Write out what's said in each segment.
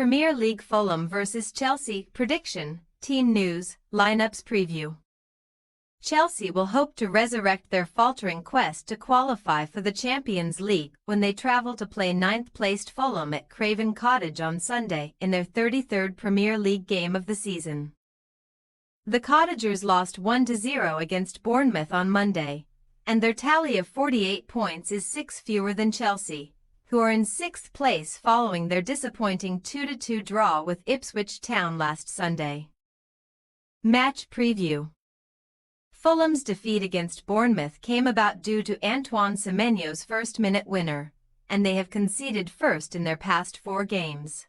Premier League Fulham vs Chelsea prediction, team news, lineups preview. Chelsea will hope to resurrect their faltering quest to qualify for the Champions League when they travel to play ninth-placed Fulham at Craven Cottage on Sunday in their 33rd Premier League game of the season. The Cottagers lost 1-0 against Bournemouth on Monday, and their tally of 48 points is 6 fewer than Chelsea, who are in 6th place following their disappointing 2-2 draw with Ipswich Town last Sunday. Match preview. Fulham's defeat against Bournemouth came about due to Antoine Semenyo's first-minute winner, and they have conceded first in their past 4 games.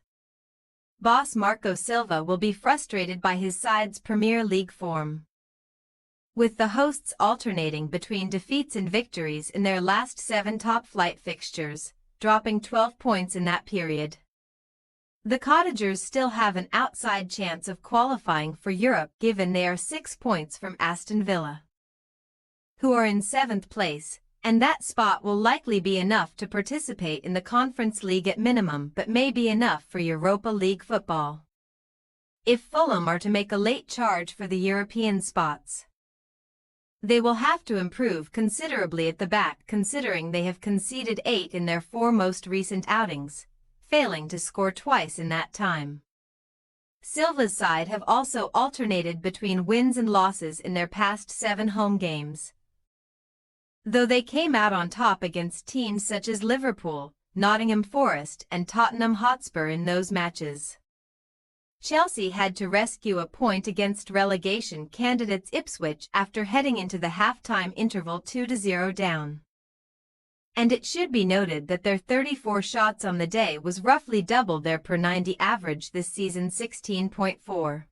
Boss Marco Silva will be frustrated by his side's Premier League form, with the hosts alternating between defeats and victories in their last 7 top-flight fixtures, dropping 12 points in that period. The Cottagers still have an outside chance of qualifying for Europe given they are 6 points from Aston Villa, who are in 7th place, and that spot will likely be enough to participate in the Conference League at minimum but may be enough for Europa League football, if Fulham are to make a late charge for the European spots. They will have to improve considerably at the back considering they have conceded 8 in their 4 most recent outings, failing to score twice in that time. Silva's side have also alternated between wins and losses in their past 7 home games, though they came out on top against teams such as Liverpool, Nottingham Forest and Tottenham Hotspur in those matches. Chelsea had to rescue a point against relegation candidates Ipswich after heading into the half-time interval 2-0 down. And it should be noted that their 34 shots on the day was roughly double their per 90 average this season 16.4.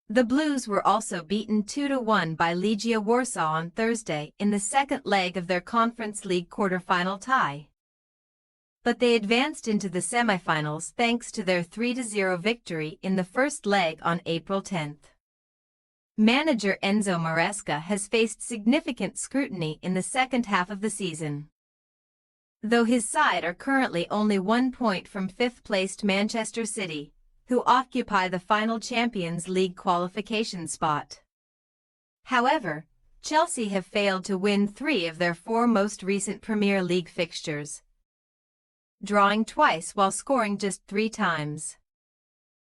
The Blues were also beaten 2-1 by Legia Warsaw on Thursday in the second leg of their Conference League quarter-final tie, but they advanced into the semi-finals thanks to their 3-0 victory in the first leg on April 10. Manager Enzo Maresca has faced significant scrutiny in the second half of the season, though his side are currently only 1 point from 5th-placed Manchester City, who occupy the final Champions League qualification spot. However, Chelsea have failed to win 3 of their 4 most recent Premier League fixtures, drawing twice while scoring just 3 times.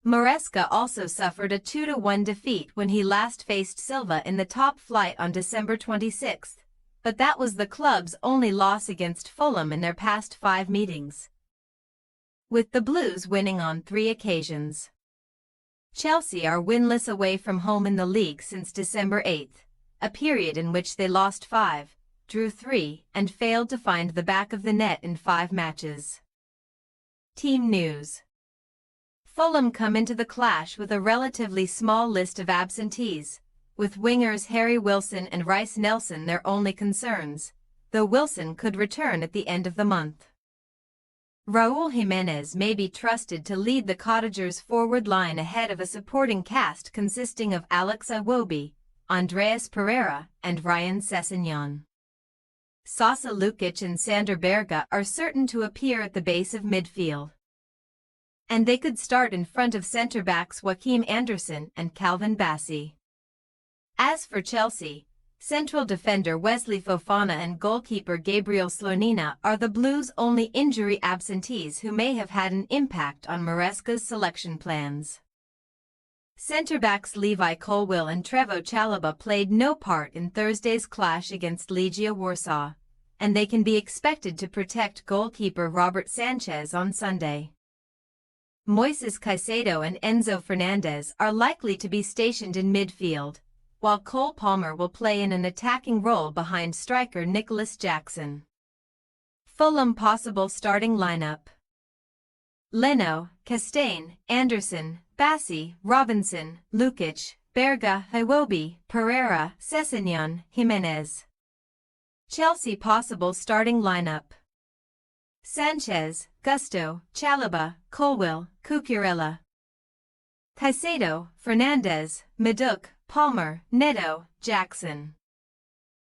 Maresca also suffered a 2-1 defeat when he last faced Silva in the top flight on December 26, but that was the club's only loss against Fulham in their past 5 meetings, with the Blues winning on 3 occasions. Chelsea are winless away from home in the league since December 8, a period in which they lost 5, drew 3, and failed to find the back of the net in 5 matches. Team news. Fulham come into the clash with a relatively small list of absentees, with wingers Harry Wilson and Rice Nelson their only concerns, though Wilson could return at the end of the month. Raúl Jiménez may be trusted to lead the Cottagers' forward line ahead of a supporting cast consisting of Alex Iwobi, Andreas Pereira, and Ryan Sessegnon. Sasa Lukic and Sander Berge are certain to appear at the base of midfield, and they could start in front of centre-backs Joachim Andersen and Calvin Bassey. As for Chelsea, central defender Wesley Fofana and goalkeeper Gabriel Slonina are the Blues' only injury absentees who may have had an impact on Maresca's selection plans. Centre-backs Levi Colwill and Trevoh Chalobah played no part in Thursday's clash against Legia Warsaw, and they can be expected to protect goalkeeper Robert Sanchez on Sunday. Moises Caicedo and Enzo Fernandez are likely to be stationed in midfield, while Cole Palmer will play in an attacking role behind striker Nicholas Jackson. Fulham possible starting lineup: Leno, Castaigne, Anderson, Bassey, Robinson, Lukic, Berge, Iwobi, Pereira, Sessegnon, Jimenez. Chelsea possible starting lineup: Sanchez, Gusto, Chalobah, Colwill, Cucurella, Caicedo, Fernandez, Madueke, Palmer, Neto, Jackson.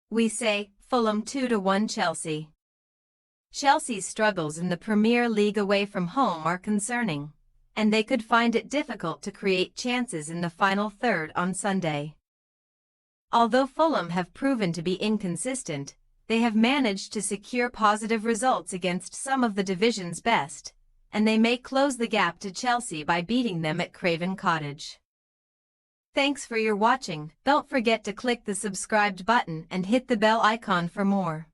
We say, Fulham 2-1 Chelsea. Chelsea's struggles in the Premier League away from home are concerning, and they could find it difficult to create chances in the final third on Sunday. Although Fulham have proven to be inconsistent, they have managed to secure positive results against some of the division's best, and they may close the gap to Chelsea by beating them at Craven Cottage. Thanks for your watching. Don't forget to click the subscribed button and hit the bell icon for more.